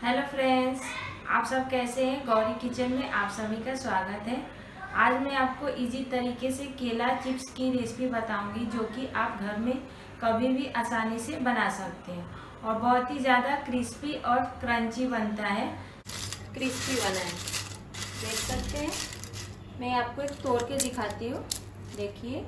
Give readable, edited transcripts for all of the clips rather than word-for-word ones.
Hello friends, आप सब कैसे हैं। गौरी किचन में आप सभी का स्वागत है। आज मैं आपको इजी तरीके से केला चिप्स की रेसिपी बताऊंगी, जो कि आप घर में कभी भी आसानी से बना सकते हैं और बहुत ही ज़्यादा क्रिस्पी और क्रंची बनता है। क्रिस्पी बना है, देख सकते हैं। मैं आपको एक तोड़ के दिखाती हूँ, देखिए।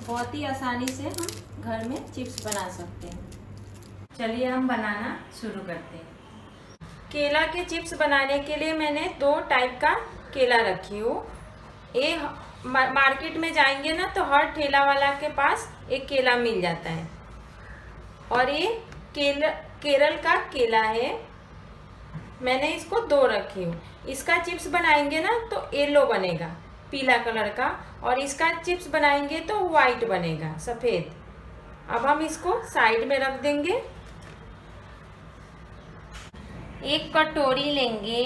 बहुत ही आसानी से हम घर में चिप्स बना सकते हैं। चलिए हम बनाना शुरू करते हैं। केला के चिप्स बनाने के लिए मैंने 2 टाइप का केला रखी हूँ। ये मार्केट में जाएंगे ना तो हर ठेला वाला के पास एक केला मिल जाता है। और ये केरल का केला है। मैंने इसको 2 रखी हूँ। इसका चिप्स बनाएंगे ना तो येलो बनेगा, पीला कलर का, और इसका चिप्स बनाएंगे तो वाइट बनेगा, सफ़ेद। अब हम इसको साइड में रख देंगे। एक कटोरी लेंगे,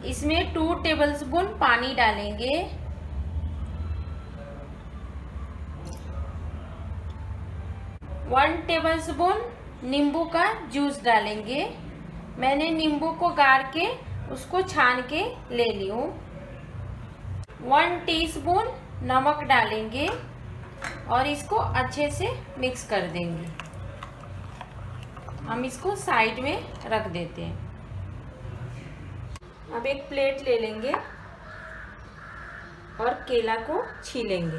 इसमें 2 टेबलस्पून पानी डालेंगे। वन टेबलस्पून नींबू का जूस डालेंगे। मैंने नींबू को गाड़ के उसको छान के ले ली हूँ। 1 टीस्पून नमक डालेंगे और इसको अच्छे से मिक्स कर देंगे। हम इसको साइड में रख देते हैं। अब एक प्लेट ले लेंगे और केला को छीलेंगे।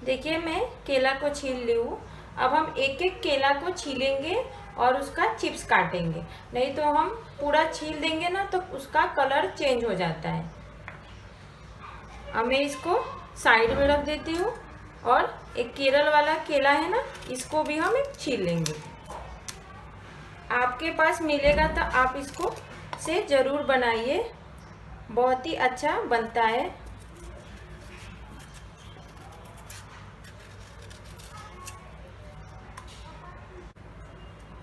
देखिए, मैं केला को छील ली हूँ। अब हम एक एक केला को छीलेंगे और उसका चिप्स काटेंगे। नहीं तो हम पूरा छील देंगे ना तो उसका कलर चेंज हो जाता है। अब मैं इसको साइड में रख देती हूँ और एक केरल वाला केला है ना, इसको भी हम छील लेंगे। आपके पास मिलेगा तो आप इसको से ज़रूर बनाइए, बहुत ही अच्छा बनता है।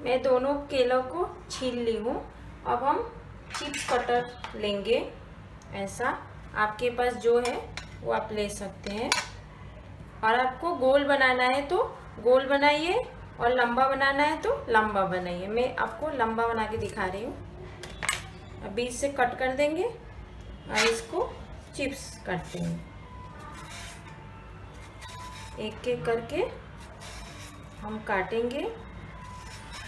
मैं दोनों केलों को छील ली हूँ। अब हम चिप्स कटर लेंगे। ऐसा आपके पास जो है वो आप ले सकते हैं। और आपको गोल बनाना है तो गोल बनाइए और लंबा बनाना है तो लंबा बनाइए। मैं आपको लंबा बना के दिखा रही हूँ। अब बीच से कट कर देंगे और इसको चिप्स काटते हैं। एक एक करके हम काटेंगे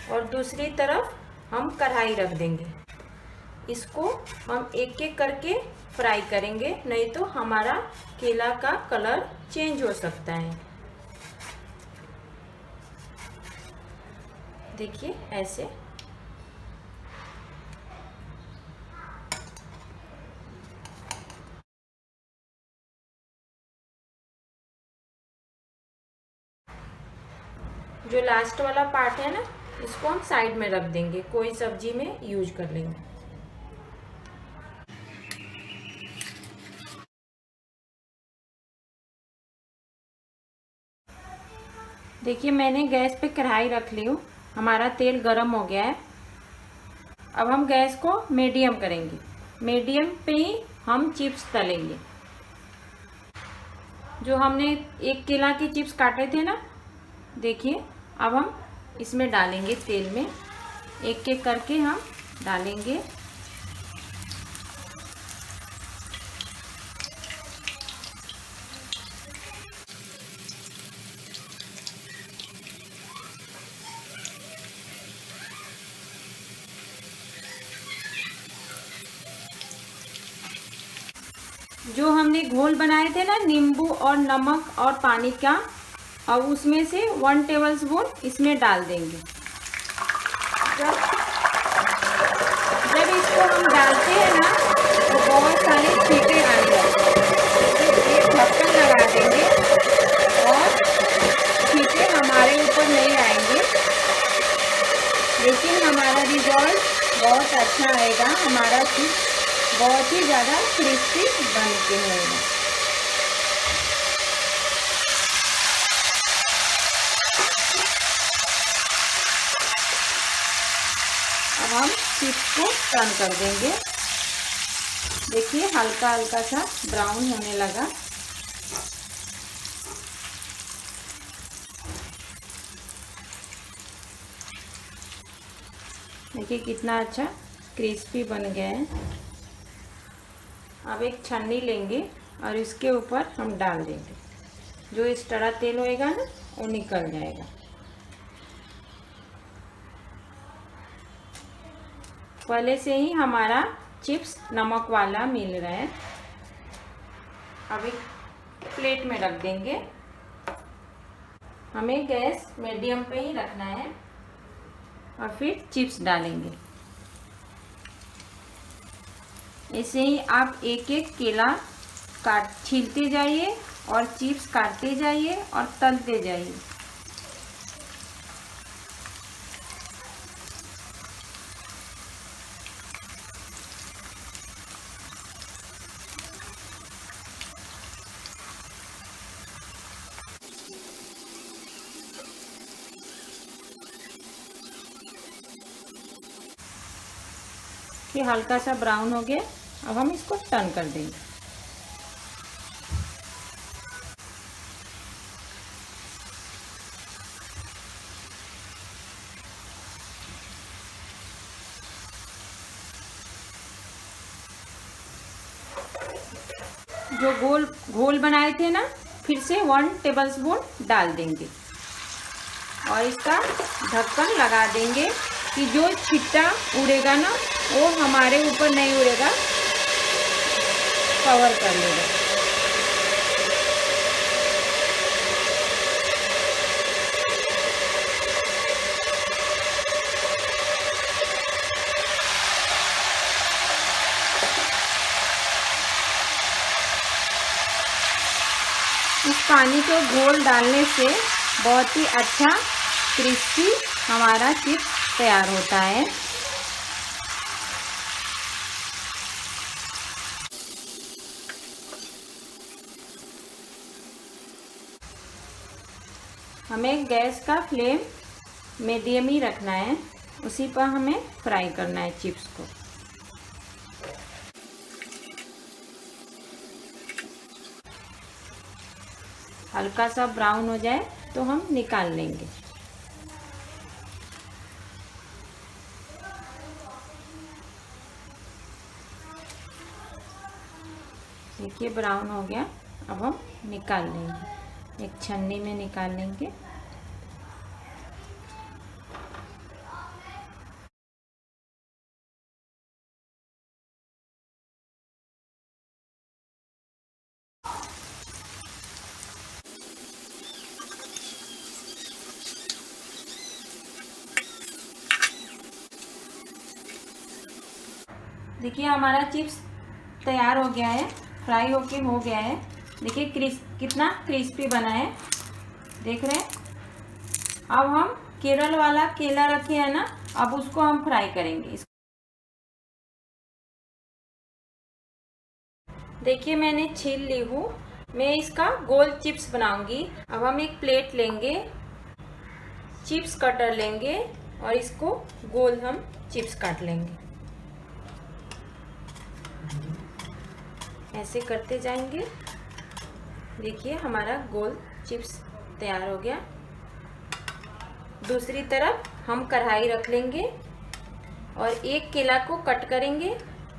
और दूसरी तरफ हम कढ़ाई रख देंगे। इसको हम एक एक करके फ्राई करेंगे, नहीं तो हमारा केला का कलर चेंज हो सकता है। देखिए ऐसे। जो लास्ट वाला पार्ट है ना, इसको हम साइड में रख देंगे, कोई सब्जी में यूज कर लेंगे। देखिए, मैंने गैस पे कढ़ाई रख ली हूँ। हमारा तेल गरम हो गया है। अब हम गैस को मीडियम करेंगे। मीडियम पे ही हम चिप्स तलेंगे। जो हमने एक केला के चिप्स काटे थे ना, देखिए, अब हम इसमें डालेंगे तेल में। एक एक करके हम डालेंगे। जो हमने घोल बनाए थे ना, नींबू और नमक और पानी का, अब उसमें से 1 टेबलस्पून इसमें डाल देंगे। जब इसको हम डालते हैं ना तो बहुत सारे छींटे आने लगते हैं। तो एक ढक्कन लगा देंगे और छींटे हमारे ऊपर नहीं आएंगे, लेकिन हमारा रिजल्ट बहुत अच्छा आएगा। हमारा चिप्स बहुत ही ज़्यादा क्रिस्पी बन के होगा। अब हम चिप्स को टर्न कर देंगे। देखिए हल्का हल्का सा ब्राउन होने लगा। देखिए कितना अच्छा क्रिस्पी बन गया है। अब एक छन्नी लेंगे और इसके ऊपर हम डाल देंगे। जो एक्स्ट्रा तेल होएगा ना वो निकल जाएगा। पहले से ही हमारा चिप्स नमक वाला मिल रहा है। अब एक प्लेट में रख देंगे। हमें गैस मीडियम पे ही रखना है और फिर चिप्स डालेंगे। ऐसे ही आप एक एक केला छीलते जाइए और चिप्स काटते जाइए और तलते जाइए। ये हल्का सा ब्राउन हो गया। अब हम इसको टर्न कर देंगे। जो घोल बनाए थे ना, फिर से 1 टेबलस्पून डाल देंगे और इसका ढक्कन लगा देंगे कि जो छिट्टा उड़ेगा ना वो हमारे ऊपर नहीं उड़ेगा, कवर कर लेगा। इस पानी को घोल डालने से बहुत ही अच्छा क्रिस्पी हमारा चिप्स तैयार होता है। हमें गैस का फ्लेम मीडियम ही रखना है। उसी पर हमें फ्राई करना है चिप्स को। हल्का सा ब्राउन हो जाए तो हम निकाल लेंगे। देखिए ब्राउन हो गया। अब हम निकाल लेंगे, एक छन्नी में निकाल लेंगे। देखिए हमारा चिप्स तैयार हो गया है, फ्राई होके हो गया है। देखिए कितना क्रिस्पी बना है, देख रहे हैं। अब हम केरल वाला केला रखे हैं ना, अब उसको हम फ्राई करेंगे। देखिए मैंने छील ली हूँ। मैं इसका गोल चिप्स बनाऊंगी। अब हम एक प्लेट लेंगे, चिप्स कटर लेंगे और इसको गोल हम चिप्स काट लेंगे। ऐसे करते जाएंगे। देखिए हमारा गोल चिप्स तैयार हो गया। दूसरी तरफ हम कढ़ाई रख लेंगे और एक केला को कट करेंगे,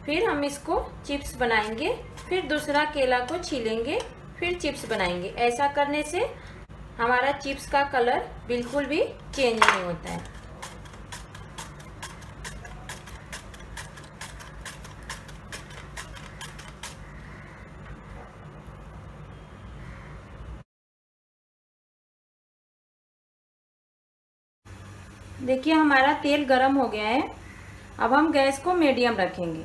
फिर हम इसको चिप्स बनाएंगे। फिर दूसरा केला को छीलेंगे, फिर चिप्स बनाएंगे। ऐसा करने से हमारा चिप्स का कलर बिल्कुल भी चेंज नहीं होता है। देखिए हमारा तेल गरम हो गया है। अब हम गैस को मीडियम रखेंगे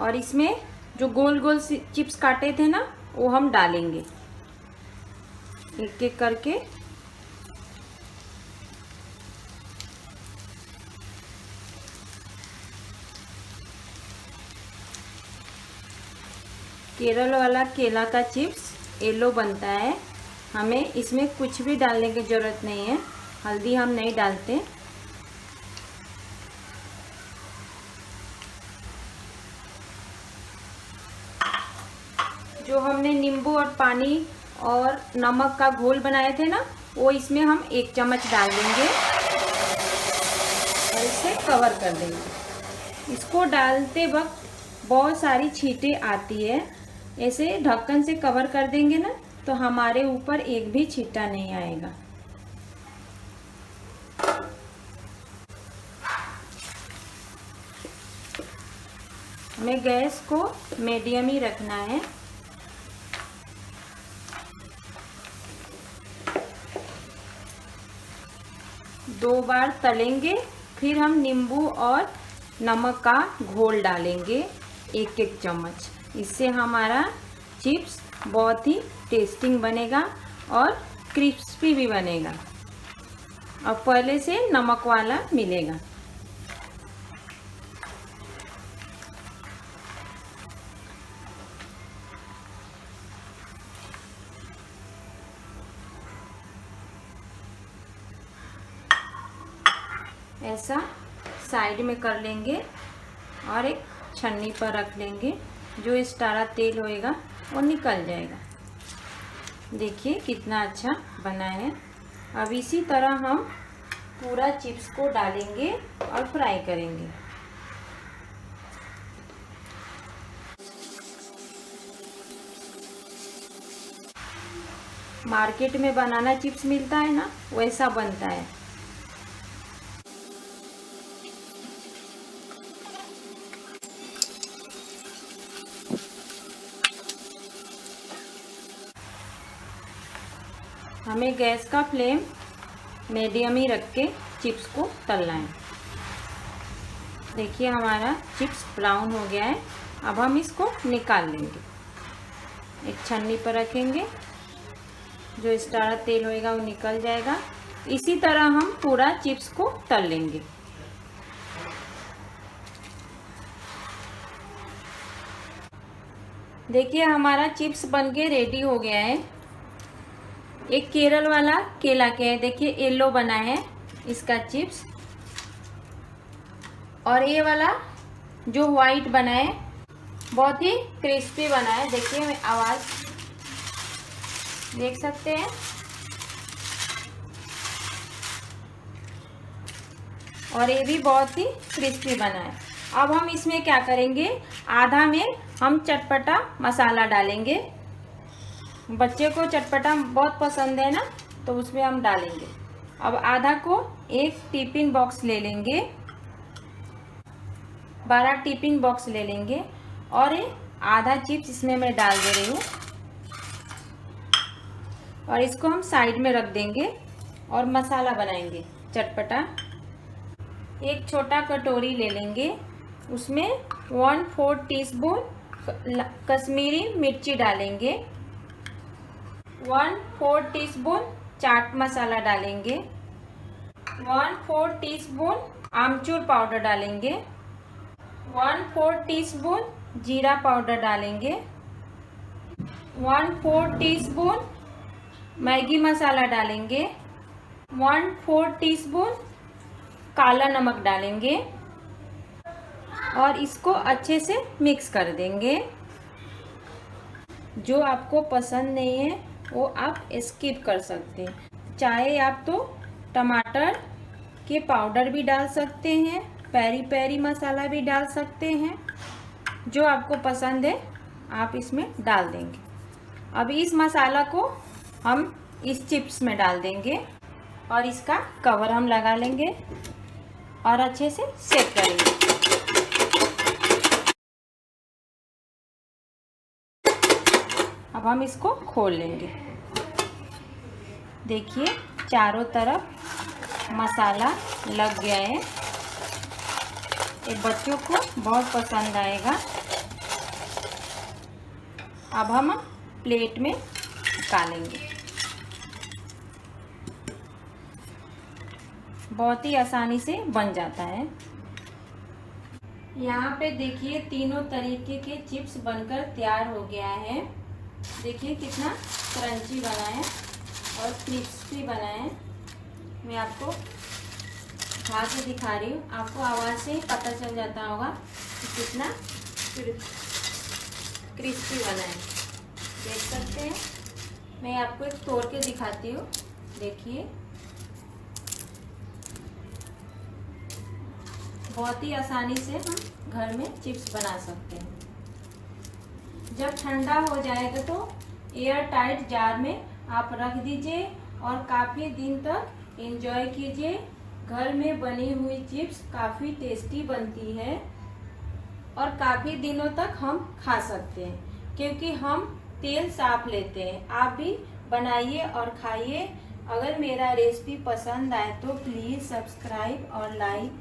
और इसमें जो गोल गोल चिप्स काटे थे ना वो हम डालेंगे एक एक करके। केरल वाला केला का चिप्स येलो बनता है। हमें इसमें कुछ भी डालने की ज़रूरत नहीं है, हल्दी हम नहीं डालते। जो हमने नींबू और पानी और नमक का घोल बनाए थे ना, वो इसमें हम 1 चम्मच डाल देंगे और इसे कवर कर देंगे। इसको डालते वक्त बहुत सारी छींटे आती है, ऐसे ढक्कन से कवर कर देंगे ना तो हमारे ऊपर एक भी छींटा नहीं आएगा। हमें गैस को मीडियम ही रखना है। दो बार तलेंगे, फिर हम नींबू और नमक का घोल डालेंगे 1-1 चम्मच। इससे हमारा चिप्स बहुत ही टेस्टिंग बनेगा और क्रिस्पी भी बनेगा और पहले से नमक वाला मिलेगा। ऐसा साइड में कर लेंगे और एक छन्नी पर रख लेंगे, जो एक्स्ट्रा तेल होएगा वो निकल जाएगा। देखिए कितना अच्छा बना है। अब इसी तरह हम पूरा चिप्स को डालेंगे और फ्राई करेंगे। मार्केट में बनाना चिप्स मिलता है ना, वैसा बनता है। हमें गैस का फ्लेम मीडियम ही रख के चिप्स को तलना है। देखिए हमारा चिप्स ब्राउन हो गया है। अब हम इसको निकाल लेंगे, एक छन्नी पर रखेंगे, जो एक्स्ट्रा तेल होएगा वो निकल जाएगा। इसी तरह हम पूरा चिप्स को तल लेंगे। देखिए हमारा चिप्स बनके रेडी हो गया है। एक केरल वाला केला के है, देखिए येलो बना है इसका चिप्स, और ये वाला जो व्हाइट बना है बहुत ही क्रिस्पी बना है। देखिए मैं आवाज देख सकते हैं। और ये भी बहुत ही क्रिस्पी बना है। अब हम इसमें क्या करेंगे, आधा में हम चटपटा मसाला डालेंगे। बच्चे को चटपटा बहुत पसंद है ना, तो उसमें हम डालेंगे। अब आधा को एक टिफिन बॉक्स ले लेंगे, 12 टिफिन बॉक्स ले लेंगे, और आधा चिप्स इसमें मैं डाल दे रही हूँ और इसको हम साइड में रख देंगे और मसाला बनाएंगे चटपटा। एक छोटा कटोरी ले लेंगे, उसमें 1/4 टीस्पून कश्मीरी मिर्ची डालेंगे, 1/4 टीस्पून चाट मसाला डालेंगे, 1/4 टीस्पून आमचूर पाउडर डालेंगे, 1/4 टीस्पून जीरा पाउडर डालेंगे, 1/4 टीस्पून मैगी मसाला डालेंगे, 1/4 टीस्पून काला नमक डालेंगे और इसको अच्छे से मिक्स कर देंगे। जो आपको पसंद नहीं है वो आप स्किप कर सकते हैं। चाहे आप तो टमाटर के पाउडर भी डाल सकते हैं, पेरी पेरी मसाला भी डाल सकते हैं, जो आपको पसंद है आप इसमें डाल देंगे। अब इस मसाला को हम इस चिप्स में डाल देंगे और इसका कवर हम लगा लेंगे और अच्छे से सेक करेंगे। अब हम इसको खोल लेंगे। देखिए चारों तरफ मसाला लग गया है, ये बच्चों को बहुत पसंद आएगा। अब हम प्लेट में निकालेंगे। बहुत ही आसानी से बन जाता है। यहाँ पे देखिए तीनों तरीके के चिप्स बनकर तैयार हो गया है। देखिए कितना क्रंची बना है और क्रिस्पी बना है। मैं आपको खा के दिखा रही हूँ, आपको आवाज़ से ही पता चल जाता होगा कि कितना क्रिस्पी बना है। देख सकते हैं। मैं आपको एक तोड़ के दिखाती हूँ, देखिए बहुत ही आसानी से हम घर में चिप्स बना सकते हैं। जब ठंडा हो जाएगा तो एयर टाइट जार में आप रख दीजिए और काफ़ी दिन तक एंजॉय कीजिए। घर में बनी हुई चिप्स काफ़ी टेस्टी बनती है और काफ़ी दिनों तक हम खा सकते हैं क्योंकि हम तेल साफ लेते हैं। आप भी बनाइए और खाइए। अगर मेरा रेसिपी पसंद आए तो प्लीज़ सब्सक्राइब और लाइक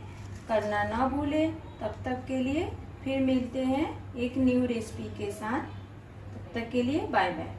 करना ना भूलें। तब तक के लिए फिर मिलते हैं एक न्यू रेसिपी के साथ। तब तक के लिए बाय बाय।